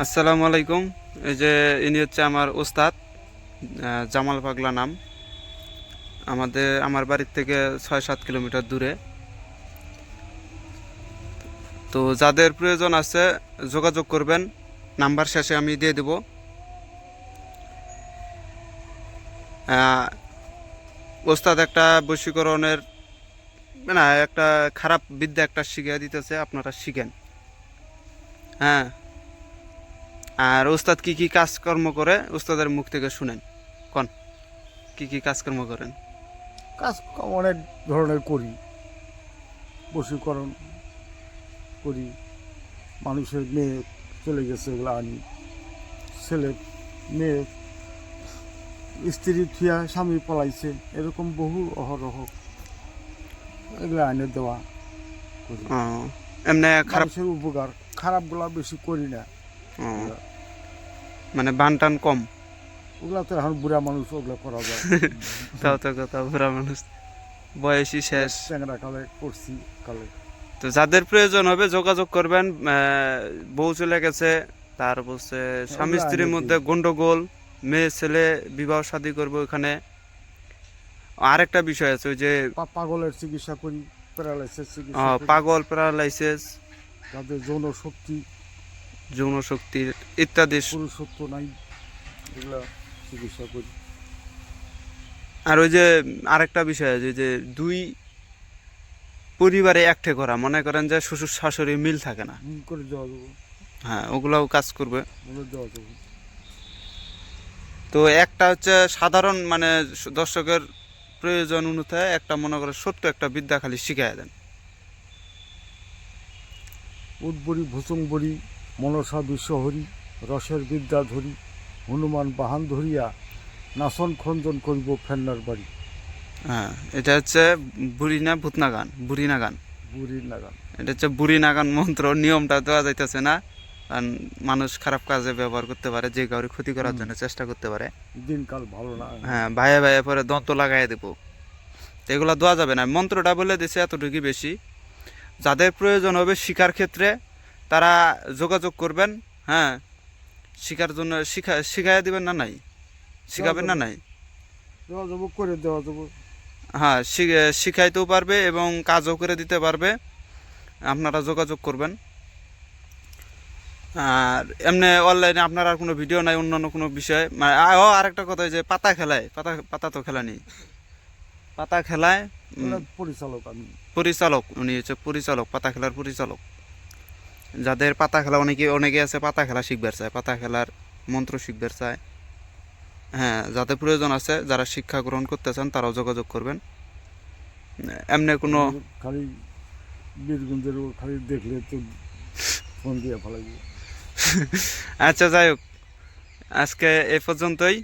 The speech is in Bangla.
আসসালামু আলাইকুম। এই যে ইনি হচ্ছে আমার ওস্তাদ, জামাল পাগলা নাম। আমার বাড়ির থেকে 6-7 কিলোমিটার দূরে। তো যাদের প্রয়োজন আছে যোগাযোগ করবেন, নাম্বার শেষে আমি দিয়ে দেব। আহ, ওস্তাদ একটা বশীকরণের না, একটা খারাপ বিদ্যা একটা শিখিয়ে দিতেছে, আপনারা শিখেন। হ্যাঁ, আর ওস্তাদ কি কি কাজকর্ম করে ওস্তাদের মুখ থেকে শুনেন। কোন কি কি কাজকর্ম করেন? কাজ অনেক ধরনের করি, বশীকরণ করি, মানুষের মেয়ে চলে গেছে ওগুলো আনি, ছেলে মেয়ে স্ত্রী থিয়া স্বামী পলাইছে, এরকম বহু অহরহ এগুলো আইনে দেওয়া করি। ও, এমনি খারাপ। মানুষের উপকার, খারাপগুলা বেশি করি না। ও, মানে বান টান কম। ওগুলা তো এখন বুড়া মানুষ, ওগুলো করা যায়। তাও তো কথা, বুড়া মানুষ বয়সী শেষ। চ্যাংরা কালে করছি কালে। তো যাদের প্রয়োজন হবে যোগাযোগ করবেন। বউ চলে গেছে, তার বলছে স্বামী ওগুলো আইনে স্ত্রীর দিই। মধ্যে গন্ডগোল, মেয়ে ছেলে বিবাহ শাদী করবে ওখানে। আরেকটা বিষয় আছে, ওই যে পাগলের চিকিৎসা করি, প্যারালাইসিস চিকিৎসা করি, পাগল, প্যারালাইসিস, যাদের যৌন শক্তি যৌন শক্তির ইত্যাদি। পুরুষত্ব নাই, এগুলা চিকিৎসা করি। আর ওই যে আরেকটা বিষয় আছে, ওই যে দুই পরিবারে একঠে করা, মনে করেন যে শ্বশুর শাশুড়ি মিল থাকে না। করে দেওয়া যাবো, হ্যাঁ, ওগুলাও কাজ করবে। বলে দেওয়া যাবো। তো একটা হচ্ছে সাধারণ, মানে দর্শকের প্রয়োজন অনুযায়ী একটা, মনে করে ছোট্ট একটা বিদ্যা খালি শিখাই দেন। উৎবরি ভুসুংবরি মনসা বিশ্বহরি রসের বিদ্যা ধরি হনুমান বাহান ধরিয়া নাসন খঞ্জন করিব ফেন্নার বাড়ি। হ্যাঁ, এটা হচ্ছে বুড়ি না ভূতনা গান, বুড়ি না গান। বুড়ির নাগান। এটা হচ্ছে বুড়ি নাগান মন্ত্র, নিয়মটা দেওয়া যাইতেছে না, কারণ মানুষ খারাপ কাজে ব্যবহার করতে পারে, যে কাউরে ক্ষতি করার জন্য চেষ্টা করতে পারে। দিনকাল ভালো না। হ্যাঁ, ভাইয়ে ভাইয়ে পরে দন্ত লাগাই দেবো, তো এগুলো দেওয়া যাবে না। মন্ত্রটা বলে দিছে এতটুকু বেশি। যাদের প্রয়োজন হবে শিকার ক্ষেত্রে তারা যোগাযোগ করবেন। হ্যাঁ, শিকার জন্য শিখাইয়া দিবেন না, নাই শিখাবেন না, নাই। দেওয়া যাবো, করে দেওয়া যাবো। হ্যাঁ, শিখাইতেও পারবে এবং কাজও করে দিতে পারবে। আপনারা যোগাযোগ করবেন। আর এমনি অনলাইনে আপনার আর কোনো ভিডিও নাই, অন্যান্য কোনো বিষয় মানে আরেকটা কথা, যে পাতা খেলায়, পাতা পাতা তো খেলা নেই, পাতা খেলায় পরিচালক আমি। পরিচালক, উনি হচ্ছে পরিচালক, পাতা খেলার পরিচালক। যাদের পাতা খেলা, অনেকে অনেকে আছে পাতা খেলা শিখবার চায়, পাতা খেলার মন্ত্র শিখবার চায়। হ্যাঁ, যাদের প্রয়োজন আছে, যারা শিক্ষা গ্রহণ করতে চান তারাও যোগাযোগ করবেন। এমনি কোনো খালি বীরগঞ্জের খালি দেখলে তো ফোন দিয়ে ফেলাই। আচ্ছা, যাই হোক, আজকে এ পর্যন্তই।